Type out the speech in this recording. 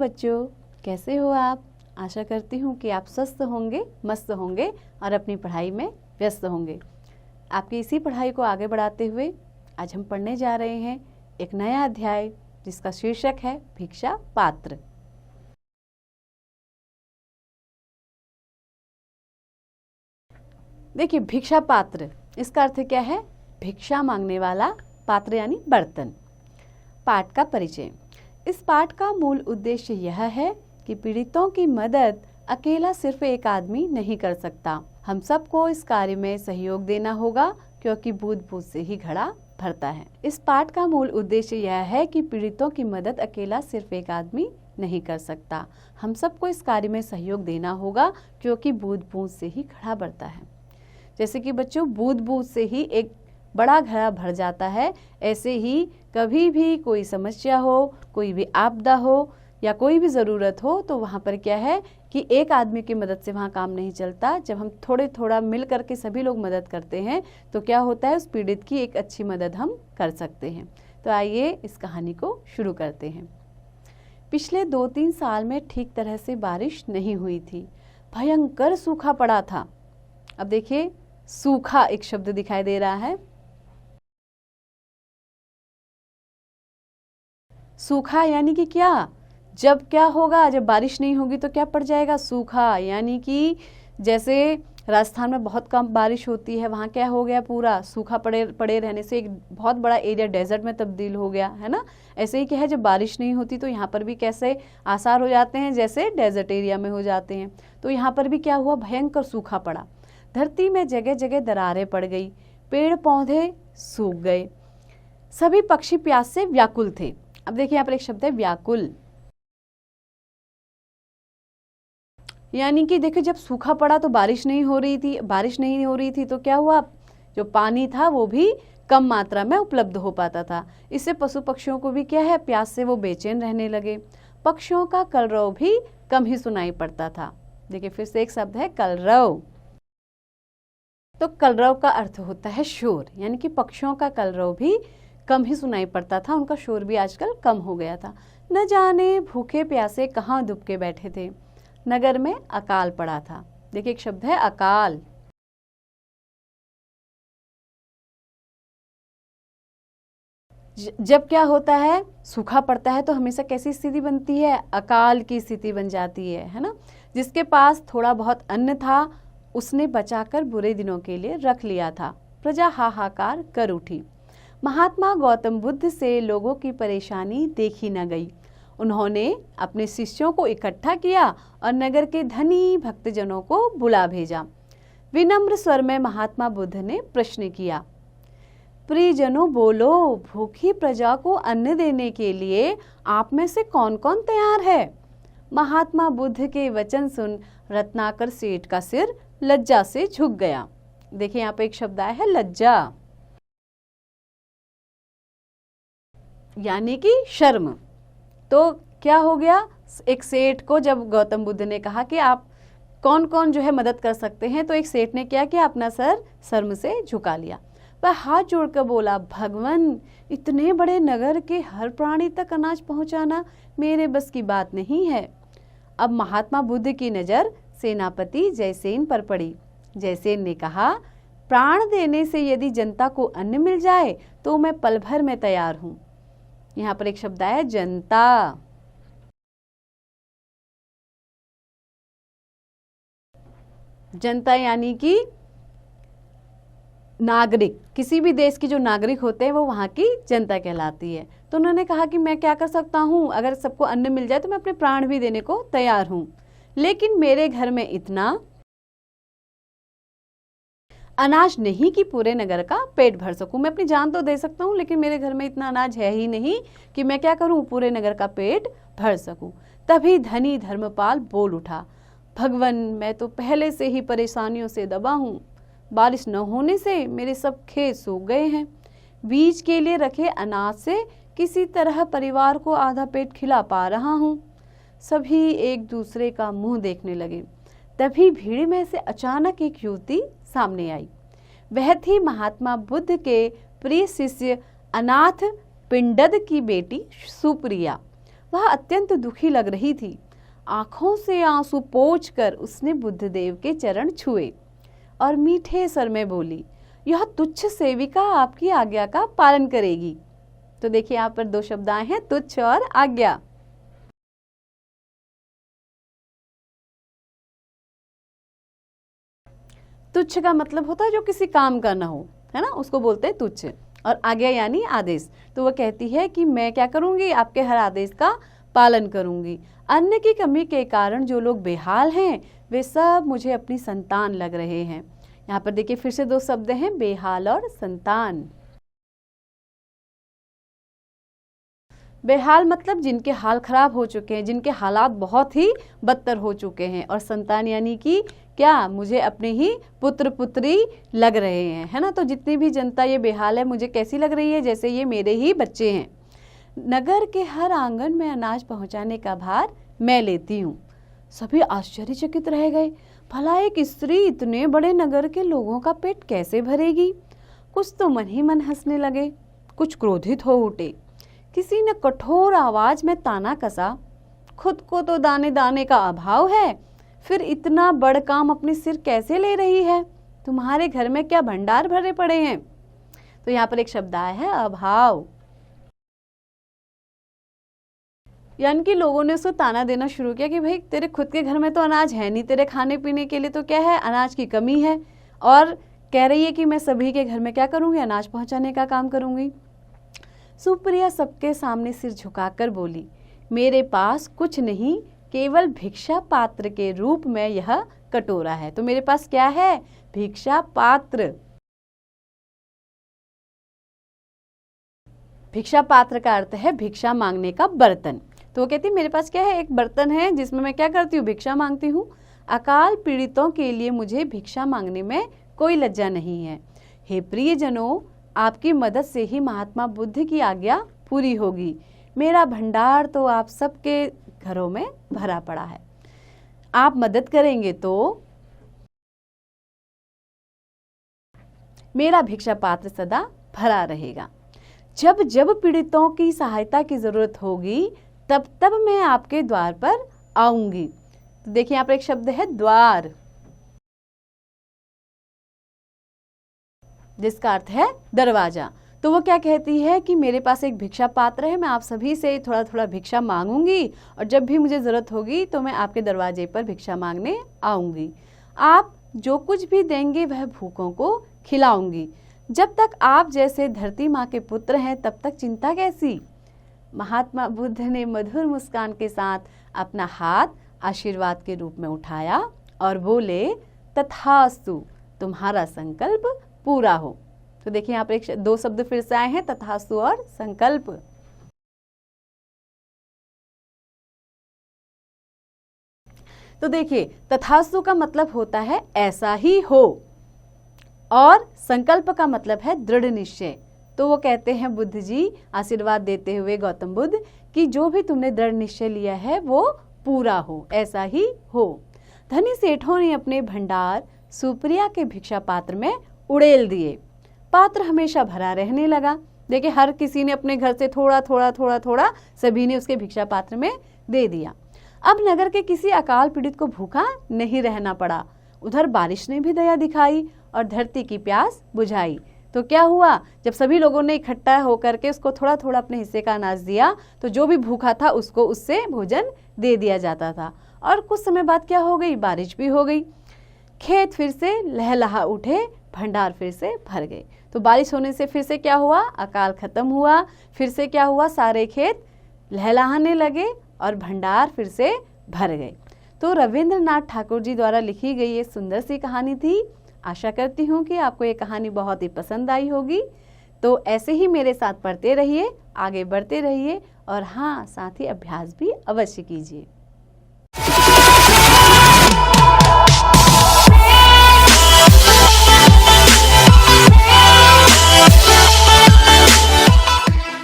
बच्चों, कैसे हो आप? आशा करती हूँ कि आप स्वस्थ होंगे, मस्त होंगे और अपनी पढ़ाई में व्यस्त होंगे। आपकी इसी पढ़ाई को आगे बढ़ाते हुए आज हम पढ़ने जा रहे हैं एक नया अध्याय जिसका शीर्षक है भिक्षा पात्र। देखिए, भिक्षा पात्र इसका अर्थ क्या है? भिक्षा मांगने वाला, पात्र यानी बर्तन। पाठ का परिचय। इस पाठ का मूल उद्देश्य यह है कि पीड़ितों की मदद अकेला सिर्फ एक आदमी नहीं कर सकता। हम सबको इस कार्य में सहयोग देना होगा क्योंकि बूंद-बूंद से ही घड़ा भरता है। इस पाठ का मूल उद्देश्य यह है कि पीड़ितों की मदद अकेला सिर्फ एक आदमी नहीं कर सकता। हम सबको इस कार्य में सहयोग देना होगा क्योंकि बूंद-बूंद से ही घड़ा भरता है। जैसे कि बच्चों, बूंद-बूंद से ही एक बड़ा घड़ा भर जाता है, ऐसे ही कभी भी कोई समस्या हो, कोई भी आपदा हो या कोई भी ज़रूरत हो तो वहाँ पर क्या है कि एक आदमी की मदद से वहाँ काम नहीं चलता। जब हम थोड़ा मिल करके सभी लोग मदद करते हैं तो क्या होता है, उस पीड़ित की एक अच्छी मदद हम कर सकते हैं। तो आइए इस कहानी को शुरू करते हैं। पिछले 2-3 साल में ठीक तरह से बारिश नहीं हुई थी। भयंकर सूखा पड़ा था। अब देखिए, सूखा एक शब्द दिखाई दे रहा है। सूखा यानी कि क्या? जब क्या होगा, जब बारिश नहीं होगी तो क्या पड़ जाएगा? सूखा। यानी कि जैसे राजस्थान में बहुत कम बारिश होती है, वहाँ क्या हो गया, पूरा सूखा पड़े रहने से एक बहुत बड़ा एरिया डेजर्ट में तब्दील हो गया है ना। ऐसे ही क्या है, जब बारिश नहीं होती तो यहाँ पर भी कैसे आसार हो जाते हैं, जैसे डेजर्ट एरिया में हो जाते हैं। तो यहाँ पर भी क्या हुआ, भयंकर सूखा पड़ा। धरती में जगह जगह दरारें पड़ गई, पेड़ पौधे सूख गए, सभी पक्षी प्यास से व्याकुल थे। अब देखिए, यहाँ पर एक शब्द है व्याकुल। यानी कि देखिए, जब सूखा पड़ा तो बारिश नहीं हो रही थी तो क्या हुआ, जो पानी था वो भी कम मात्रा में उपलब्ध हो पाता था। इससे पशु पक्षियों को भी क्या है, प्यास से वो बेचैन रहने लगे। पक्षियों का कलरव भी कम ही सुनाई पड़ता था। देखिए, फिर से एक शब्द है कलरव। तो कलरव का अर्थ होता है शोर, यानी कि पक्षियों का कलरव भी कम ही सुनाई पड़ता था, उनका शोर भी आजकल कम हो गया था। न जाने भूखे प्यासे कहाँ दुबके बैठे थे। नगर में अकाल पड़ा था। देखिए, एक शब्द है अकाल। जब क्या होता है, सूखा पड़ता है तो हमेशा कैसी स्थिति बनती है, अकाल की स्थिति बन जाती है ना। जिसके पास थोड़ा बहुत अन्न था उसने बचाकर बुरे दिनों के लिए रख लिया था। प्रजा हाहाकार कर उठी। महात्मा गौतम बुद्ध से लोगों की परेशानी देखी न गई। उन्होंने अपने शिष्यों को इकट्ठा किया और नगर के धनी भक्तजनों को बुला भेजा। विनम्र स्वर में महात्मा बुद्ध ने प्रश्न किया, प्रियजनों बोलो, भूखी प्रजा को अन्न देने के लिए आप में से कौन कौन तैयार है? महात्मा बुद्ध के वचन सुन रत्नाकर सेठ का सिर लज्जा से झुक गया। देखिए, यहाँ पे एक शब्द आया है लज्जा, यानी कि शर्म। तो क्या हो गया, एक सेठ को जब गौतम बुद्ध ने कहा कि आप कौन कौन जो है मदद कर सकते हैं, तो एक सेठ ने क्या किया, अपना सर शर्म से झुका लिया। वह हाथ जोड़कर बोला, भगवान, इतने बड़े नगर के हर प्राणी तक अनाज पहुंचाना मेरे बस की बात नहीं है। अब महात्मा बुद्ध की नज़र सेनापति जयसेन पर पड़ी। जयसेन ने कहा, प्राण देने से यदि जनता को अन्न मिल जाए तो मैं पल भर में तैयार हूं। यहाँ पर एक शब्द आया जनता। जनता यानी कि नागरिक। किसी भी देश की जो नागरिक होते हैं वो वहाँ की जनता कहलाती है। तो उन्होंने कहा कि मैं क्या कर सकता हूँ, अगर सबको अन्न मिल जाए तो मैं अपने प्राण भी देने को तैयार हूँ, लेकिन मेरे घर में इतना अनाज नहीं कि पूरे नगर का पेट भर सकूं। मैं अपनी जान तो दे सकता हूं, लेकिन मेरे घर में इतना अनाज है ही नहीं कि मैं क्या करूं, पूरे नगर का पेट भर सकूं। तभी धनी धर्मपाल बोल उठा, भगवान, मैं तो पहले से ही परेशानियों से दबा हूं। बारिश न होने से मेरे सब खेत सूख गए हैं। बीज के लिए रखे अनाज से किसी तरह परिवार को आधा पेट खिला पा रहा हूं। सभी एक दूसरे का मुंह देखने लगे। तभी भीड़ में से अचानक एक युवती सामने आई। वह थी महात्मा बुद्ध के प्रिय शिष्य अनाथ पिंडद की बेटी सुप्रिया। वह अत्यंत दुखी लग रही थी। आंखों से आंसू पोंछकर उसने बुद्धदेव के चरण छुए और मीठे स्वर में बोली, यह तुच्छ सेविका आपकी आज्ञा का पालन करेगी। तो देखिए यहाँ पर दो शब्द आए हैं, तुच्छ और आज्ञा। तुच्छ का मतलब होता है जो किसी काम का ना हो, है ना, उसको बोलते हैं तुच्छ। और आज्ञा यानी आदेश। तो वह कहती है कि मैं क्या करूंगी, आपके हर आदेश का पालन करूंगी। अन्न की कमी के कारण जो लोग बेहाल हैं वे सब मुझे अपनी संतान लग रहे हैं। यहाँ पर देखिए फिर से दो शब्द हैं, बेहाल और संतान। बेहाल मतलब जिनके हाल खराब हो चुके हैं, जिनके हालात बहुत ही बदतर हो चुके हैं। और संतान यानी कि क्या, मुझे अपने ही पुत्र पुत्री लग रहे हैं, है ना। तो जितनी भी जनता ये बेहाल है मुझे कैसी लग रही है, जैसे ये मेरे ही बच्चे हैं। नगर के हर आंगन में अनाज पहुंचाने का भार मैं लेती हूँ। सभी आश्चर्यचकित रह गए। भला एक स्त्री इतने बड़े नगर के लोगों का पेट कैसे भरेगी। कुछ तो मन ही मन हंसने लगे, कुछ क्रोधित हो उठे। किसी ने कठोर आवाज में ताना कसा, खुद को तो दाने दाने का अभाव है, फिर इतना बड़ काम अपने सिर कैसे ले रही है। तुम्हारे घर में क्या भंडार भरे पड़े हैं। तो यहाँ पर एक शब्द आया है, अभाव। यानी कि लोगों ने उसको ताना देना शुरू किया कि भाई तेरे खुद के घर में तो अनाज है नहीं, तेरे खाने पीने के लिए तो क्या है, अनाज की कमी है। और कह रही है कि मैं सभी के घर में क्या करूंगी, अनाज पहुंचाने का काम करूंगी। सुप्रिया सबके सामने सिर झुकाकर बोली, मेरे पास कुछ नहीं, केवल भिक्षा पात्र के रूप में यह कटोरा है। तो मेरे पास क्या है, भिक्षा पात्र। भिक्षा पात्र का अर्थ है भिक्षा मांगने का बर्तन। तो वो कहती है मेरे पास क्या है, एक बर्तन है जिसमें मैं क्या करती हूँ, भिक्षा मांगती हूँ। अकाल पीड़ितों के लिए मुझे भिक्षा मांगने में कोई लज्जा नहीं है। हे प्रियजनों, आपकी मदद से ही महात्मा बुद्ध की आज्ञा पूरी होगी। मेरा भंडार तो आप सबके घरों में भरा पड़ा है। आप मदद करेंगे तो मेरा भिक्षा पात्र सदा भरा रहेगा। जब जब पीड़ितों की सहायता की जरूरत होगी तब तब मैं आपके द्वार पर आऊंगी। तो देखिए यहाँ पर एक शब्द है द्वार, जिसका अर्थ है दरवाजा। तो वो क्या कहती है कि मेरे पास एक भिक्षा पात्र है, मैं आप सभी से थोड़ा थोड़ा भिक्षा मांगूंगी और जब भी मुझे जरूरत होगी तो मैं आपके दरवाजे पर भिक्षा मांगने आऊंगी। आप जो कुछ भी देंगे वह भूखों को खिलाऊंगी। जब तक आप जैसे धरती माँ के पुत्र हैं तब तक चिंता कैसी। महात्मा बुद्ध ने मधुर मुस्कान के साथ अपना हाथ आशीर्वाद के रूप में उठाया और बोले, तथास्तु, तुम्हारा संकल्प पूरा हो। तो देखिए यहाँ पर दो शब्द फिर से आए हैं, तथास्तु और संकल्प। तो देखिए तथास्तु का मतलब होता है ऐसा ही हो और संकल्प का मतलब है दृढ़ निश्चय। तो वो कहते हैं बुद्ध जी आशीर्वाद देते हुए गौतम बुद्ध कि जो भी तुमने दृढ़ निश्चय लिया है वो पूरा हो, ऐसा ही हो। धनी सेठों ने अपने भंडार सुप्रिया के भिक्षा पात्र में उड़ेल दिए। पात्र हमेशा भरा रहने लगा। देखिए हर किसी ने अपने घर से थोड़ा थोड़ा थोड़ा थोड़ा सभी ने उसके भिक्षा पात्र में दे दिया। अब नगर के किसी अकाल पीड़ित को भूखा नहीं रहना पड़ा। उधर बारिश ने भी दया दिखाई और धरती की प्यास बुझाई। तो क्या हुआ, जब सभी लोगों ने इकट्ठा होकर के उसको थोड़ा थोड़ा अपने हिस्से का अनाज दिया तो जो भी भूखा था उसको उससे भोजन दे दिया जाता था। और कुछ समय बाद क्या हो गई, बारिश भी हो गई। खेत फिर से लहलहा उठे, भंडार फिर से भर गए। तो बारिश होने से फिर से क्या हुआ, अकाल खत्म हुआ। फिर से क्या हुआ, सारे खेत लहलहाने लगे और भंडार फिर से भर गए। तो रविंद्रनाथ ठाकुर जी द्वारा लिखी गई ये सुंदर सी कहानी थी। आशा करती हूँ कि आपको ये कहानी बहुत ही पसंद आई होगी। तो ऐसे ही मेरे साथ पढ़ते रहिए, आगे बढ़ते रहिए और हाँ, साथ ही अभ्यास भी अवश्य कीजिए।